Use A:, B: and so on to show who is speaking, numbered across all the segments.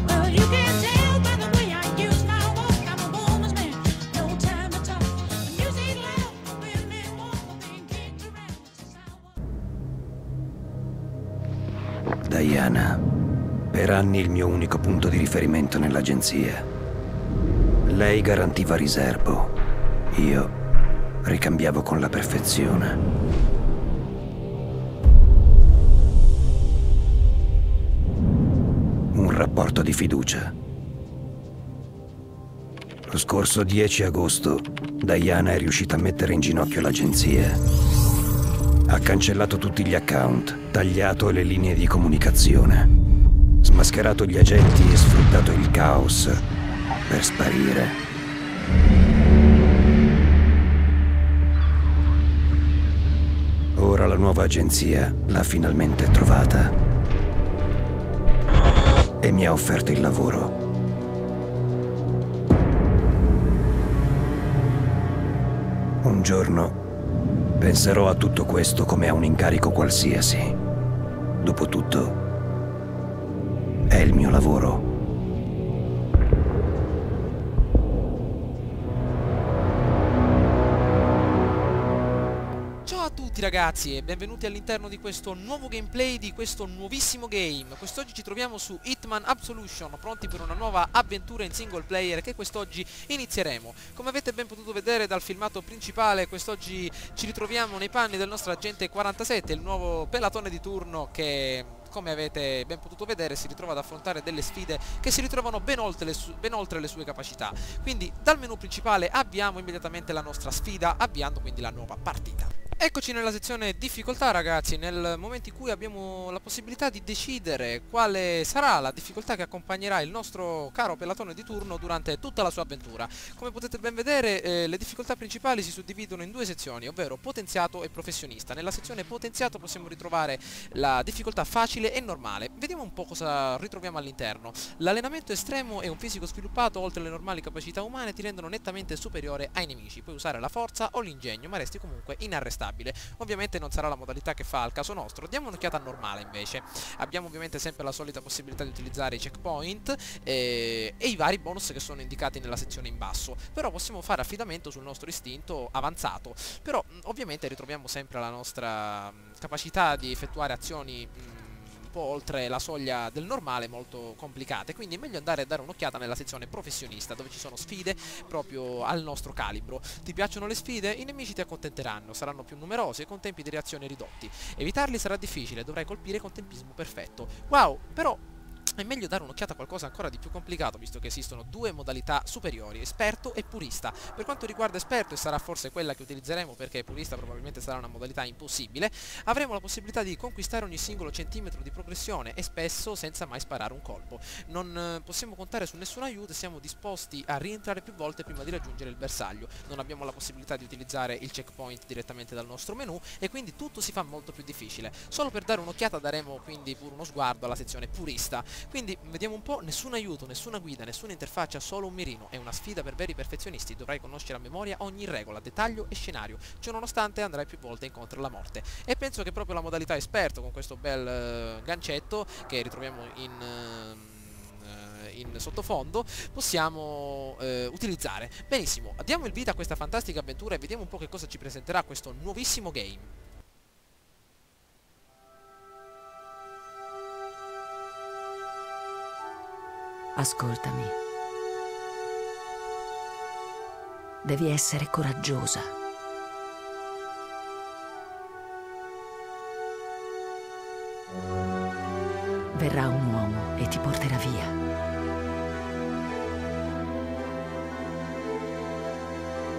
A: Well, you can tell by the way I use my walk. I'm a woman's man, no time to talk. The music loud, women walk, being kicked around since I was.
B: Diana, per anni il mio unico punto di riferimento nell'agenzia. Lei garantiva riserbo, io ricambiavo con la perfezione. Un rapporto di fiducia. Lo scorso 10 agosto, Diana è riuscita a mettere in ginocchio l'agenzia. Ha cancellato tutti gli account, tagliato le linee di comunicazione, smascherato gli agenti e sfruttato il caos per sparire. Ora la nuova agenzia l'ha finalmente trovata e mi ha offerto il lavoro. Un giorno penserò a tutto questo come a un incarico qualsiasi. Dopotutto, è il mio lavoro.
C: Ciao a tutti ragazzi e benvenuti all'interno di questo nuovo gameplay di questo nuovissimo game. Quest'oggi ci troviamo su Hitman Absolution, pronti per una nuova avventura in single player che quest'oggi inizieremo. Come avete ben potuto vedere dal filmato principale, quest'oggi ci ritroviamo nei panni del nostro agente 47, il nuovo pelatone di turno che, come avete ben potuto vedere, si ritrova ad affrontare delle sfide che si ritrovano ben oltre le sue capacità. Quindi dal menu principale avviamo immediatamente la nostra sfida, avviando quindi la nuova partita. Eccoci nella sezione difficoltà ragazzi, nel momento in cui abbiamo la possibilità di decidere quale sarà la difficoltà che accompagnerà il nostro caro pelatone di turno durante tutta la sua avventura. Come potete ben vedere le difficoltà principali si suddividono in due sezioni, ovvero potenziato e professionista. Nella sezione potenziato possiamo ritrovare la difficoltà facile e normale. Vediamo un po' cosa ritroviamo all'interno. L'allenamento estremo e un fisico sviluppato oltre le normali capacità umane ti rendono nettamente superiore ai nemici. Puoi usare la forza o l'ingegno ma resti comunque inarrestabile. Ovviamente non sarà la modalità che fa al caso nostro. Diamo un'occhiata normale invece. Abbiamo ovviamente sempre la solita possibilità di utilizzare i checkpoint e i vari bonus che sono indicati nella sezione in basso. Però possiamo fare affidamento sul nostro istinto avanzato. Però ovviamente ritroviamo sempre la nostra capacità di effettuare azioni oltre la soglia del normale, molto complicate, quindi è meglio andare a dare un'occhiata nella sezione professionista dove ci sono sfide proprio al nostro calibro. Ti piacciono le sfide? I nemici ti accontenteranno, saranno più numerosi e con tempi di reazione ridotti. Evitarli sarà difficile, dovrai colpire con tempismo perfetto. Wow, però è meglio dare un'occhiata a qualcosa ancora di più complicato, visto che esistono due modalità superiori, esperto e purista. Per quanto riguarda esperto, e sarà forse quella che utilizzeremo perché purista probabilmente sarà una modalità impossibile, avremo la possibilità di conquistare ogni singolo centimetro di progressione e spesso senza mai sparare un colpo. Non possiamo contare su nessun aiuto e siamo disposti a rientrare più volte prima di raggiungere il bersaglio. Non abbiamo la possibilità di utilizzare il checkpoint direttamente dal nostro menu e quindi tutto si fa molto più difficile. Solo per dare un'occhiata daremo quindi pure uno sguardo alla sezione purista. Quindi vediamo un po', nessun aiuto, nessuna guida, nessuna interfaccia, solo un mirino. È una sfida per veri perfezionisti, dovrai conoscere a memoria ogni regola, dettaglio e scenario. Ciononostante andrai più volte incontro alla morte. E penso che proprio la modalità esperto, con questo bel gancetto che ritroviamo in sottofondo, possiamo utilizzare. Benissimo, diamo il vita a questa fantastica avventura e vediamo un po' che cosa ci presenterà questo nuovissimo game.
D: Ascoltami. Devi essere coraggiosa. Verrà un uomo e ti porterà via.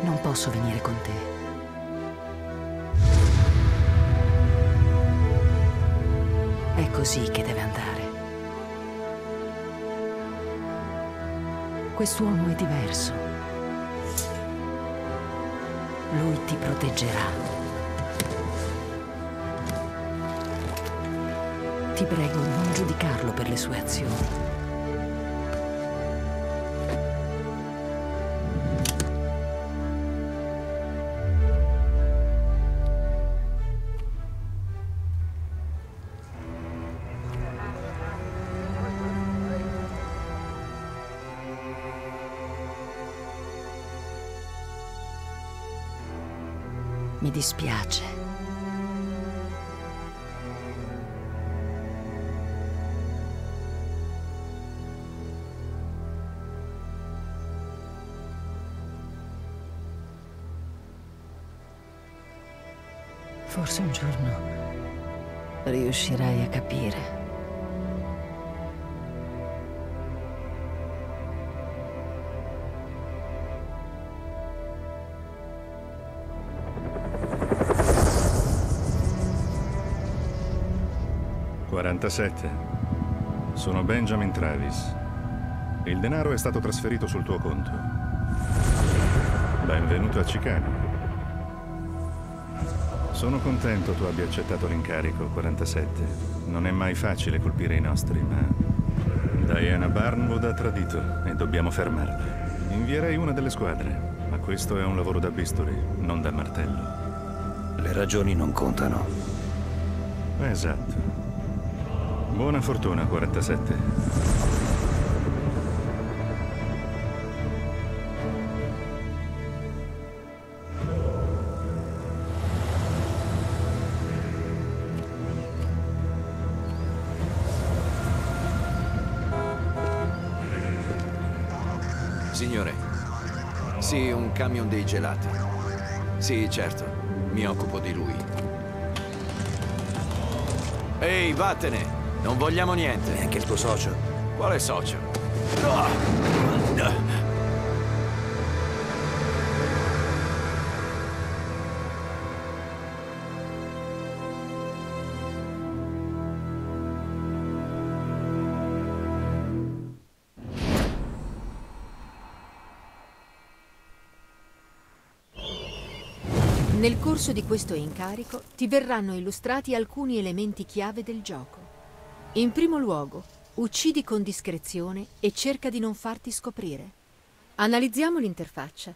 D: Non posso venire con te. È così che deve andare. Quest'uomo è diverso. Lui ti proteggerà. Ti prego, non giudicarlo per le sue azioni. Mi dispiace. Forse un giorno riuscirai a capire.
E: Sono Benjamin Travis. Il denaro è stato trasferito sul tuo conto. Benvenuto a Chicago. Sono contento tu abbia accettato l'incarico, 47. Non è mai facile colpire i nostri, ma Diana Barnwood ha tradito e dobbiamo fermarla. Invierei una delle squadre, ma questo è un lavoro da bisturi, non da martello.
B: Le ragioni non contano.
E: Esatto. Buona fortuna, 47.
F: Signore, sì, un camion dei gelati. Sì, certo, mi occupo di lui. Ehi, vattene! Non vogliamo niente.
B: Neanche il tuo socio.
F: Quale socio?
G: Nel corso di questo incarico ti verranno illustrati alcuni elementi chiave del gioco. In primo luogo, uccidi con discrezione e cerca di non farti scoprire. Analizziamo l'interfaccia.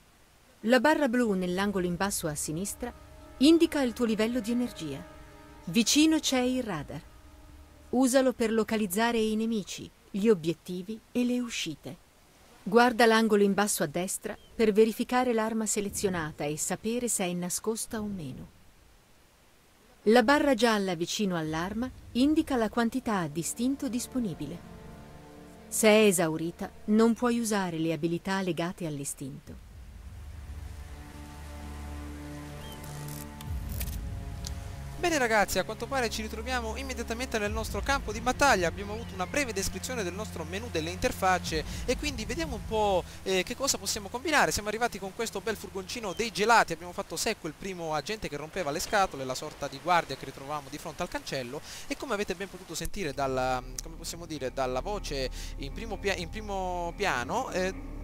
G: La barra blu nell'angolo in basso a sinistra indica il tuo livello di energia. Vicino c'è il radar. Usalo per localizzare i nemici, gli obiettivi e le uscite. Guarda l'angolo in basso a destra per verificare l'arma selezionata e sapere se è nascosta o meno. La barra gialla vicino all'arma indica la quantità d'istinto disponibile. Se è esaurita, non puoi usare le abilità legate all'istinto.
C: Bene ragazzi, a quanto pare ci ritroviamo immediatamente nel nostro campo di battaglia. Abbiamo avuto una breve descrizione del nostro menu delle interfacce e quindi vediamo un po' che cosa possiamo combinare. Siamo arrivati con questo bel furgoncino dei gelati, abbiamo fatto secco il primo agente che rompeva le scatole, la sorta di guardia che ritrovavamo di fronte al cancello, e come avete ben potuto sentire dalla, come possiamo dire, dalla voce in primo piano,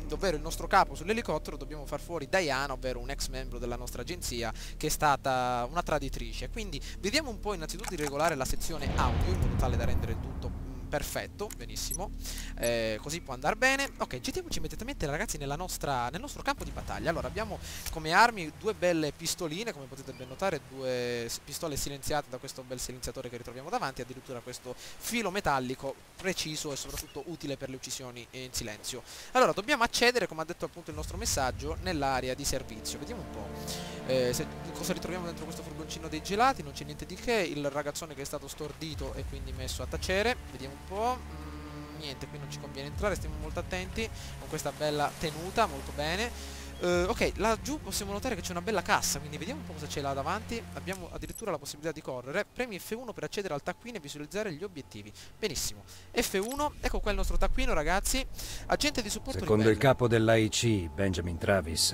C: ovvero il nostro capo sull'elicottero, dobbiamo far fuori Diana, ovvero un ex membro della nostra agenzia che è stata una traditrice. Quindi vediamo un po' innanzitutto di regolare la sezione audio in modo tale da rendere il tutto perfetto, benissimo, così può andare bene. Ok, gettiamoci immediatamente ragazzi nel nostro campo di battaglia. Allora abbiamo come armi due belle pistoline, come potete ben notare, due pistole silenziate da questo bel silenziatore che ritroviamo davanti, addirittura questo filo metallico preciso e soprattutto utile per le uccisioni in silenzio. Allora dobbiamo accedere, come ha detto appunto il nostro messaggio, nell'area di servizio. Vediamo un po' cosa ritroviamo dentro questo furgoncino dei gelati. Non c'è niente di che, il ragazzone che è stato stordito e quindi messo a tacere. Vediamo un po'. Niente, qui non ci conviene entrare, stiamo molto attenti con questa bella tenuta, molto bene. Ok, laggiù possiamo notare che c'è una bella cassa, quindi vediamo un po' cosa c'è là davanti. Abbiamo addirittura la possibilità di correre. Premi F1 per accedere al taccuino e visualizzare gli obiettivi. Benissimo, F1, ecco qua il nostro taccuino ragazzi. Agente di supporto
B: Secondo
C: livello.
B: il capo dell'AIC, Benjamin Travis,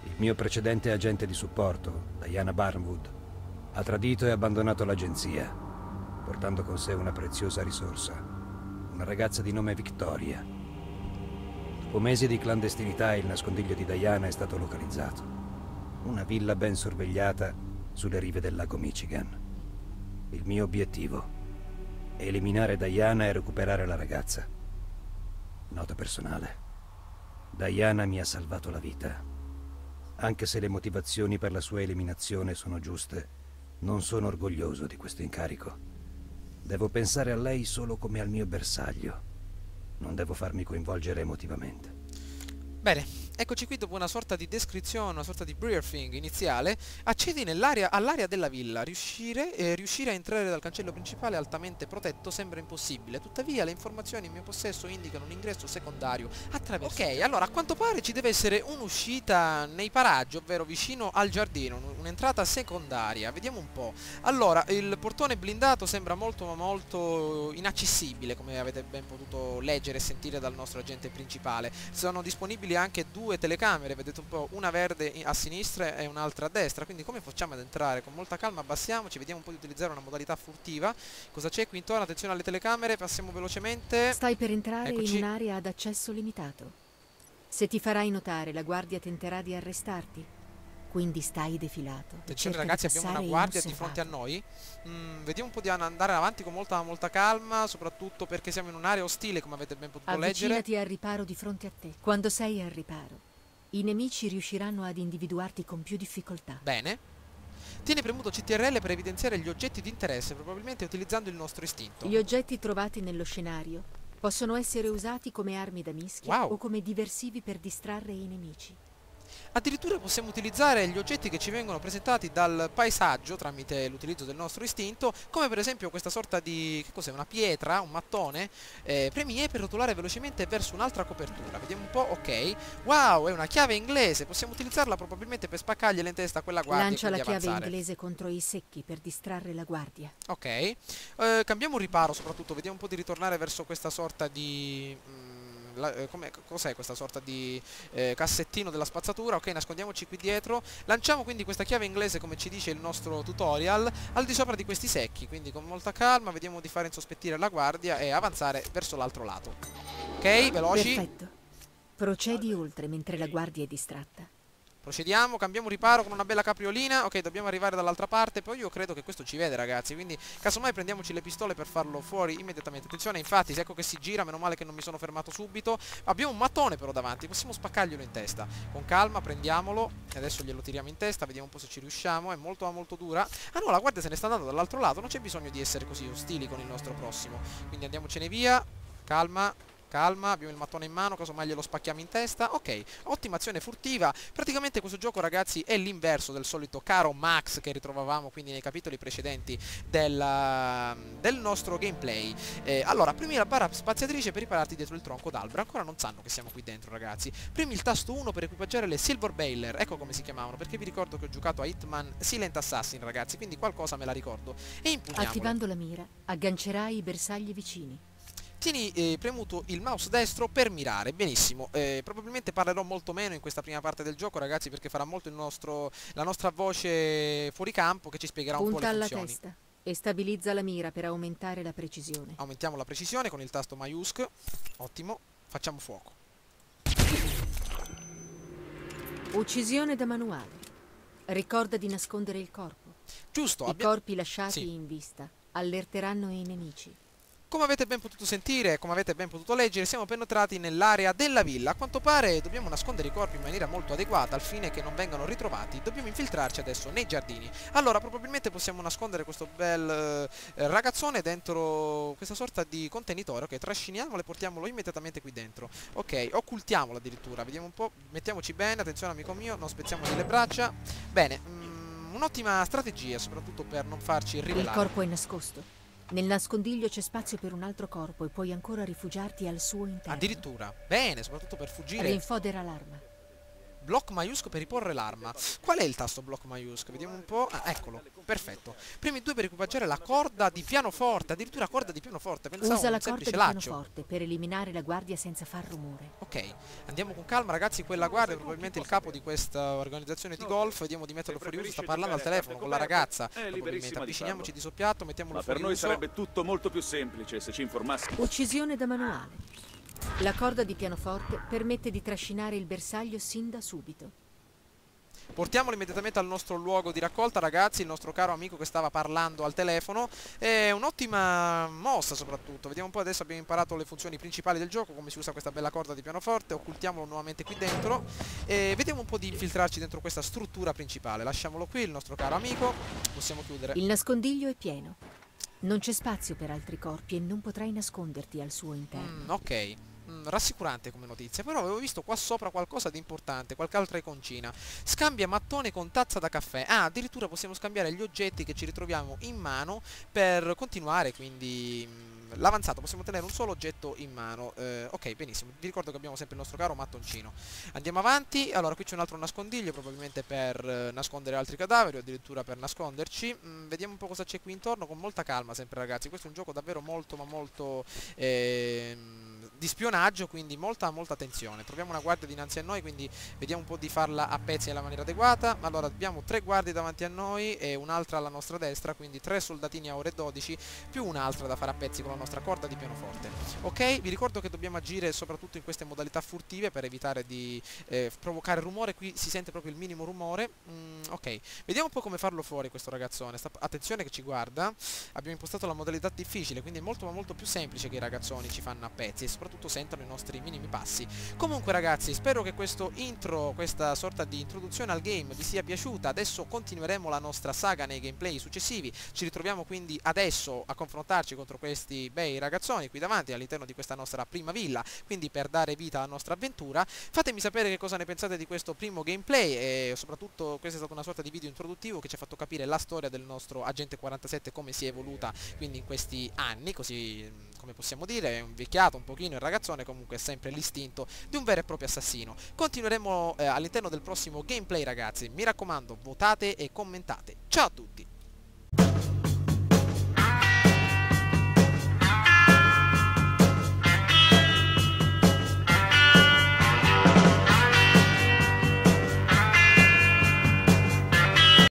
B: il mio precedente agente di supporto, Diana Barnwood, ha tradito e abbandonato l'agenzia, portando con sé una preziosa risorsa, una ragazza di nome Victoria. Dopo mesi di clandestinità il nascondiglio di Diana è stato localizzato. Una villa ben sorvegliata sulle rive del lago Michigan. Il mio obiettivo è eliminare Diana e recuperare la ragazza. Nota personale. Diana mi ha salvato la vita. Anche se le motivazioni per la sua eliminazione sono giuste, non sono orgoglioso di questo incarico. Devo pensare a lei solo come al mio bersaglio. Non devo farmi coinvolgere emotivamente.
C: Bene, Eccoci qui dopo una sorta di descrizione, una sorta di briefing iniziale. Accedi all'area della villa. Riuscire a entrare dal cancello principale altamente protetto sembra impossibile. Tuttavia le informazioni in mio possesso indicano un ingresso secondario attraverso... Ok, allora a quanto pare ci deve essere un'uscita nei paraggi, ovvero vicino al giardino, un'entrata secondaria. Vediamo un po'. Allora, il portone blindato sembra molto inaccessibile, come avete ben potuto leggere e sentire dal nostro agente principale. Sono disponibili anche due telecamere, vedete un po', una verde a sinistra e un'altra a destra, quindi come facciamo ad entrare? Con molta calma abbassiamoci, vediamo un po' di utilizzare una modalità furtiva. Cosa c'è qui intorno? Attenzione alle telecamere, passiamo velocemente.
G: Stai per entrare
C: Eccoci.
G: in un'area ad accesso limitato. Se ti farai notare, la guardia tenterà di arrestarti. Quindi stai defilato. e
C: Attenzione
G: cerca
C: ragazzi,
G: di
C: abbiamo una
G: passare
C: guardia di fronte a
G: inosservato.
C: noi. Vediamo un po' di andare avanti con molta calma, soprattutto perché siamo in un'area ostile, come avete ben potuto leggere.
G: Avvicinati al riparo di fronte a te. Quando sei al riparo, i nemici riusciranno ad individuarti con più difficoltà.
C: Bene. Tieni premuto CTRL per evidenziare gli oggetti di interesse, probabilmente utilizzando il nostro istinto.
G: Gli oggetti trovati nello scenario possono essere usati come armi da mischia
C: Wow.
G: o come diversivi per distrarre i nemici.
C: Addirittura possiamo utilizzare gli oggetti che ci vengono presentati dal paesaggio tramite l'utilizzo del nostro istinto, come per esempio questa sorta di... che cos'è? Una pietra? Un mattone? Premi E per rotolare velocemente verso un'altra copertura. Vediamo un po', ok. Wow, è una chiave inglese, possiamo utilizzarla probabilmente per spaccargliela in testa a quella guardia e
G: Lancia la
C: quindi
G: chiave
C: avanzare.
G: inglese contro i secchi per distrarre la guardia.
C: Ok. Cambiamo un riparo soprattutto, vediamo un po' di ritornare verso questa sorta di... cos'è questa sorta di cassettino della spazzatura? Ok, nascondiamoci qui dietro. Lanciamo quindi questa chiave inglese, come ci dice il nostro tutorial, al di sopra di questi secchi. Quindi con molta calma vediamo di fare insospettire la guardia e avanzare verso l'altro lato. Ok, veloci.
G: Perfetto. Procedi oltre mentre la guardia è distratta.
C: Procediamo, cambiamo riparo con una bella capriolina. Ok, dobbiamo arrivare dall'altra parte. Poi io credo che questo ci vede ragazzi, quindi casomai prendiamoci le pistole per farlo fuori immediatamente. Attenzione, infatti, se ecco che si gira, meno male che non mi sono fermato subito. Abbiamo un mattone però davanti, possiamo spaccarglielo in testa. Con calma, prendiamolo e adesso glielo tiriamo in testa. Vediamo un po' se ci riusciamo, è molto dura. Ah no, la guardia se ne sta andando dall'altro lato. Non c'è bisogno di essere così ostili con il nostro prossimo. Quindi andiamocene via, calma. Calma, abbiamo il mattone in mano, casomai glielo spacchiamo in testa. Ok, ottima azione furtiva. Praticamente questo gioco ragazzi è l'inverso del solito caro Max che ritrovavamo quindi nei capitoli precedenti del nostro gameplay. Allora, premi la barra spaziatrice per ripararti dietro il tronco d'albero. Ancora non sanno che siamo qui dentro ragazzi. Premi il tasto 1 per equipaggiare le Silver Bailer. Ecco come si chiamavano, perché vi ricordo che ho giocato a Hitman Silent Assassin ragazzi, quindi qualcosa me la ricordo. E impugniamole.
G: Attivando la mira, aggancerai i bersagli vicini.
C: Tieni premuto il mouse destro per mirare, benissimo. Probabilmente parlerò molto meno in questa prima parte del gioco ragazzi, perché farà molto la nostra voce fuori campo che ci spiegherà un po'
G: Punta
C: le
G: alla
C: funzioni.
G: testa e stabilizza la mira per aumentare la precisione.
C: Aumentiamo la precisione con il tasto maiusc. Ottimo, facciamo fuoco.
G: Uccisione da manuale. Ricorda di nascondere il corpo.
C: Giusto,
G: I corpi lasciati
C: Sì.
G: in vista allerteranno i nemici.
C: Come avete ben potuto sentire, come avete ben potuto leggere, siamo penetrati nell'area della villa. A quanto pare dobbiamo nascondere i corpi in maniera molto adeguata al fine che non vengano ritrovati. Dobbiamo infiltrarci adesso nei giardini. Allora, probabilmente possiamo nascondere questo bel ragazzone dentro questa sorta di contenitore. Ok, trasciniamolo e portiamolo immediatamente qui dentro. Ok, occultiamolo addirittura. Vediamo un po', mettiamoci bene, attenzione amico mio, non spezziamo le braccia. Bene, un'ottima strategia, soprattutto per non farci
G: Il
C: rivelare.
G: corpo è nascosto. Nel nascondiglio c'è spazio per un altro corpo e puoi ancora rifugiarti al suo interno.
C: Addirittura, bene, soprattutto per fuggire.
G: Rinfodera l'arma.
C: Block maiusco per riporre l'arma. Qual è il tasto block maiusco? Vediamo un po'. Ah, eccolo, perfetto. Premi 2 per equipaggiare la corda di pianoforte. Addirittura corda di pianoforte. Pensavo
G: Usa
C: a
G: la
C: un
G: corda
C: semplice
G: di
C: laccio.
G: pianoforte per eliminare la guardia senza far rumore.
C: Ok, andiamo con calma ragazzi. Quella guardia è probabilmente il capo di questa organizzazione di golf. Vediamo di metterlo fuori uso. Sta parlando al telefono con la ragazza. Probabilmente avviciniamoci di soppiatto, mettiamolo
H: Ma
C: fuori
H: per noi
C: uso.
H: sarebbe tutto molto più semplice se ci informassi.
G: Uccisione da manuale. La corda di pianoforte permette di trascinare il bersaglio sin da subito.
C: Portiamolo immediatamente al nostro luogo di raccolta ragazzi, il nostro caro amico che stava parlando al telefono. È un'ottima mossa soprattutto. Vediamo un po', adesso abbiamo imparato le funzioni principali del gioco, come si usa questa bella corda di pianoforte. Occultiamolo nuovamente qui dentro e vediamo un po' di infiltrarci dentro questa struttura principale. Lasciamolo qui, il nostro caro amico. Possiamo chiudere.
G: Il nascondiglio è pieno. Non c'è spazio per altri corpi e non potrai nasconderti al suo interno.
C: Ok. rassicurante come notizia, però avevo visto qua sopra qualcosa di importante, qualche altra iconcina. Scambia mattone con tazza da caffè. Ah, addirittura possiamo scambiare gli oggetti che ci ritroviamo in mano per continuare, quindi l'avanzato, possiamo tenere un solo oggetto in mano. Ok, benissimo, vi ricordo che abbiamo sempre il nostro caro mattoncino. Andiamo avanti. Allora, qui c'è un altro nascondiglio, probabilmente per nascondere altri cadaveri o addirittura per nasconderci. Vediamo un po' cosa c'è qui intorno, con molta calma sempre, ragazzi. Questo è un gioco davvero molto ma molto di spionaggio, quindi molta attenzione. Troviamo una guardia dinanzi a noi, quindi vediamo un po' di farla a pezzi nella maniera adeguata. Allora, abbiamo 3 guardie davanti a noi e un'altra alla nostra destra, quindi 3 soldatini a ore 12 più un'altra da fare a pezzi con la nostra corda di pianoforte. Ok, vi ricordo che dobbiamo agire soprattutto in queste modalità furtive per evitare di provocare rumore. Qui si sente proprio il minimo rumore. Ok, vediamo un po' come farlo fuori questo ragazzone. Attenzione che ci guarda. Abbiamo impostato la modalità difficile, quindi è molto ma molto più semplice che i ragazzoni ci fanno a pezzi e soprattutto sentono i nostri minimi passi. Comunque, ragazzi, spero che questo intro, questa sorta di introduzione al game vi sia piaciuta. Adesso continueremo la nostra saga nei gameplay successivi. Ci ritroviamo quindi adesso a confrontarci contro questi bei ragazzoni qui davanti all'interno di questa nostra prima villa, quindi per dare vita alla nostra avventura. Fatemi sapere che cosa ne pensate di questo primo gameplay e soprattutto questa è stata una sorta di video introduttivo che ci ha fatto capire la storia del nostro agente 47, come si è evoluta quindi in questi anni, così come possiamo dire, è invecchiato un pochino il ragazzone, comunque è sempre l'istinto di un vero e proprio assassino. Continueremo all'interno del prossimo gameplay, ragazzi. Mi raccomando, votate e commentate. Ciao a tutti!